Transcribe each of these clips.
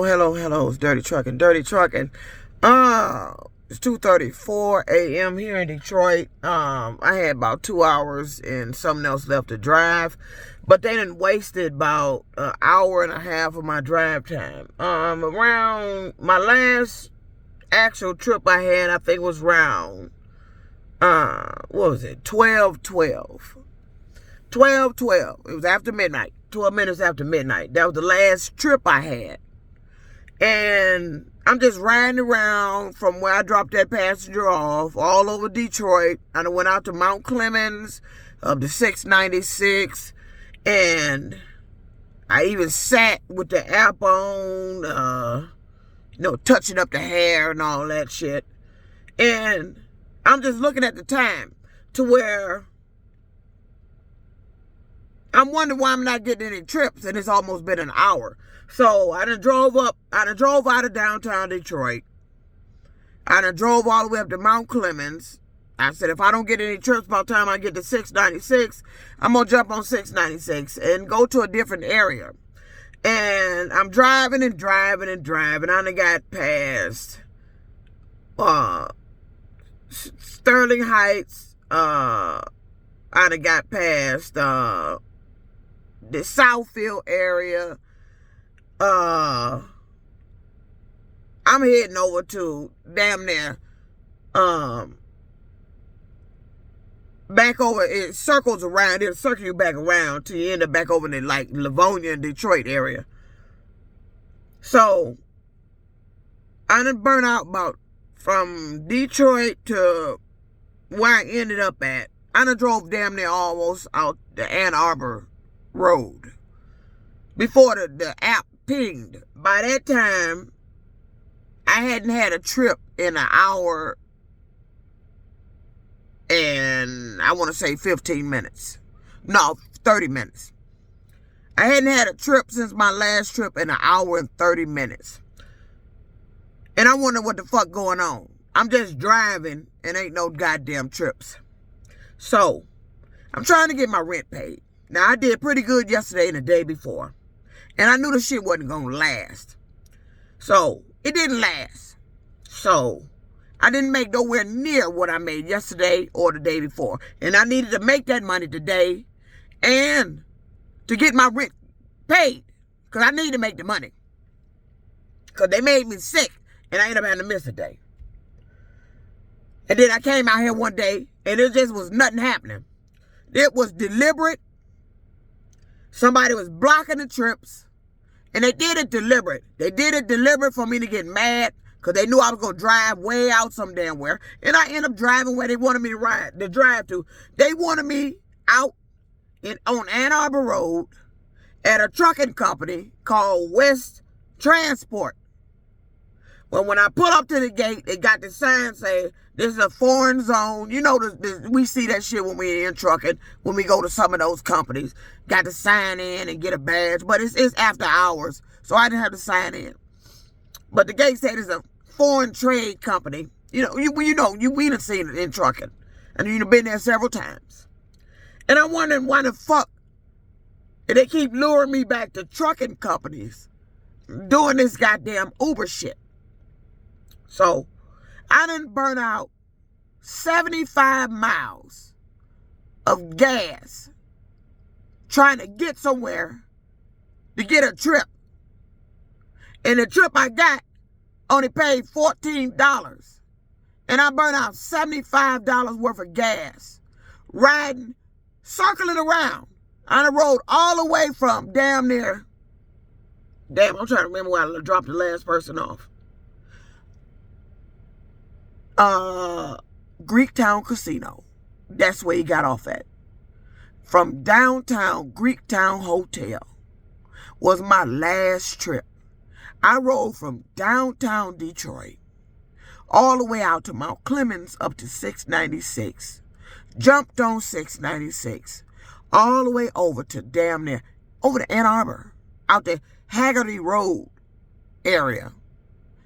Hello. It's Dirty Trucking. It's 2:34 a.m. here in Detroit. I had about 2 hours and something else left to drive, but they done wasted about an hour and a half of my drive time. Around my last actual trip I had, I think was around, what was it? 12:12. 12:12. It was after midnight. 12 minutes after midnight. That was the last trip I had. And I'm just riding around from where I dropped that passenger off all over Detroit. I went out to Mount Clemens, up to 696, and I even sat with the app on, touching up the hair and all that shit. And I'm just looking at the time to where I'm wondering why I'm not getting any trips, and it's almost been an hour. So I done drove out of downtown Detroit. I done drove all the way up to Mount Clemens. I said, if I don't get any trips by the time I get to 696, I'm going to jump on 696 and go to a different area. And I'm driving. I done got past Sterling Heights. I done got past the Southfield area. I'm heading over to damn near back over. It circles around. It'll circle you back around till you end up back over in like Livonia and Detroit area. So I done burn out about from Detroit to where I ended up at. I done drove damn near almost out the Ann Arbor Road before the app pinged. By that time, I hadn't had a trip in an hour and I want to say 15 minutes. No, 30 minutes. I hadn't had a trip since my last trip in an hour and 30 minutes. And I wonder what the fuck going on. I'm just driving and ain't no goddamn trips. So, I'm trying to get my rent paid. Now, I did pretty good yesterday and the day before. And I knew the shit wasn't going to last. So, it didn't last. So, I didn't make nowhere near what I made yesterday or the day before. And I needed to make that money today and to get my rent paid. Because I need to make the money. Because they made me sick and I ended up having to miss a day. And then I came out here one day and it just was nothing happening. It was deliberate. Somebody was blocking the trips. And they did it deliberate. They did it deliberate for me to get mad. Because they knew I was going to drive way out some damn where. And I ended up driving where they wanted me to drive to. They wanted me out on Ann Arbor Road at a trucking company called West Transport. Well, when I pull up to the gate, they got the sign saying, this is a foreign zone. You know, we see that shit when we're in trucking, when we go to some of those companies. Got to sign in and get a badge, but it's after hours, so I didn't have to sign in. But the gate said it's a foreign trade company. We done seen it in trucking, and you've been there several times. And I'm wondering why the fuck they keep luring me back to trucking companies doing this goddamn Uber shit. So, I done burn out 75 miles of gas trying to get somewhere to get a trip. And the trip I got only paid $14. And I burned out $75 worth of gas riding, circling around. I done rode all the way from I'm trying to remember where I dropped the last person off. Greektown Casino. That's where he got off at. From downtown Greektown Hotel was my last trip. I rode from downtown Detroit all the way out to Mount Clemens up to 696. Jumped on 696 all the way over to over to Ann Arbor, out the Haggerty Road area.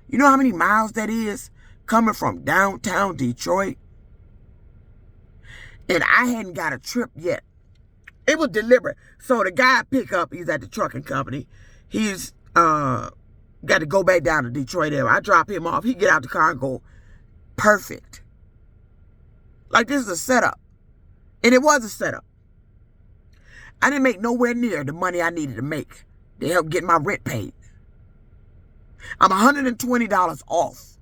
You know how many miles that is? Coming from downtown Detroit. And I hadn't got a trip yet. It was deliberate. So the guy I pick up, he's at the trucking company. He's Got to go back down to Detroit area. I drop him off. He get out the car and go, perfect. Like this is a setup. And it was a setup. I didn't make nowhere near the money I needed to make to help get my rent paid. I'm $120 off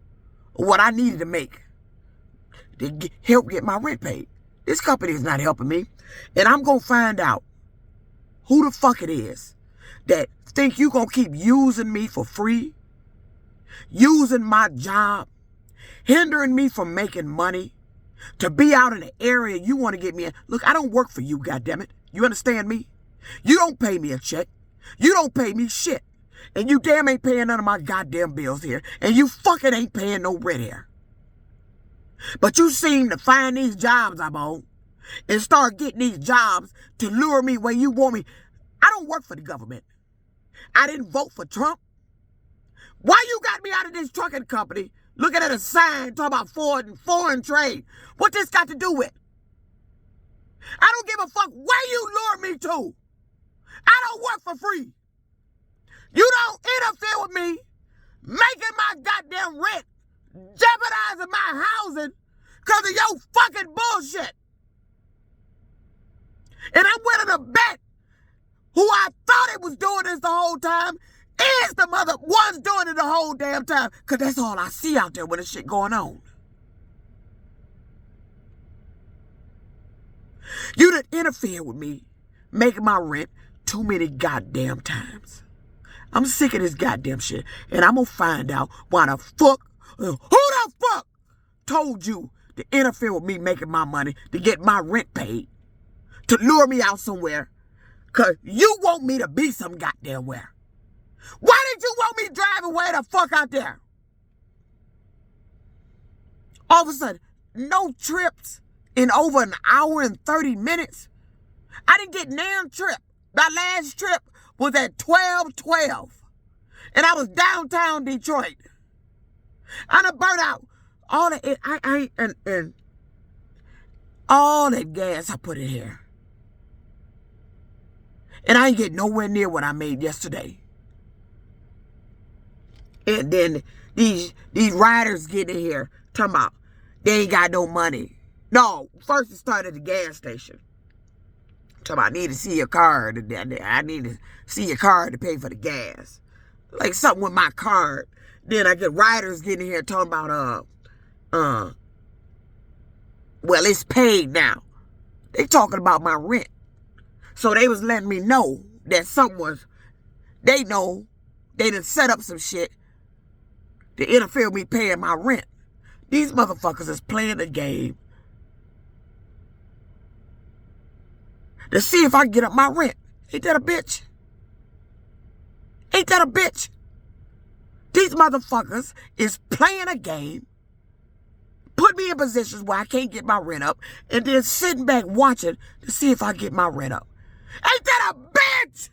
of what I needed to make to help get my rent paid. This company is not helping me. And I'm going to find out who the fuck it is that think you going to keep using me for free, using my job, hindering me from making money, to be out in the area you want to get me in. Look, I don't work for you, goddammit. You understand me? You don't pay me a check. You don't pay me shit. And you damn ain't paying none of my goddamn bills here. And you fucking ain't paying no rent here. But you seem to find these jobs I'm on and start getting these jobs to lure me where you want me. I don't work for the government. I didn't vote for Trump. Why you got me out of this trucking company looking at a sign talking about foreign trade? What this got to do with? I don't give a fuck where you lure me to. I don't work for free. You don't interfere with me making my goddamn rent, jeopardizing my housing because of your fucking bullshit. And I'm willing to bet who I thought it was doing this the whole time is the mother ones doing it the whole damn time. Because that's all I see out there with this shit going on. You done interfered with me making my rent too many goddamn times. I'm sick of this goddamn shit. And I'm going to find out why the fuck, who the fuck told you to interfere with me making my money to get my rent paid, to lure me out somewhere, because you want me to be some goddamn where. Why did you want me driving way the fuck out there? All of a sudden, no trips in over an hour and 30 minutes. I didn't get damn trip. My last trip was at 12:12. And I was downtown Detroit. I done burnt out all that and all that gas I put in here. And I ain't get nowhere near what I made yesterday. And then these riders get in here talking about they ain't got no money. No, first it started at the gas station. Talking about I need to see your card. I need to see your card to pay for the gas. Like something with my card. Then I get riders getting here talking about well, it's paid now. They talking about my rent. So they was letting me know that they know they done set up some shit to interfere with me paying my rent. These motherfuckers is playing the game to see if I can get up my rent. Ain't that a bitch? Ain't that a bitch? These motherfuckers is playing a game, put me in positions where I can't get my rent up, and then sitting back watching to see if I get my rent up. Ain't that a bitch?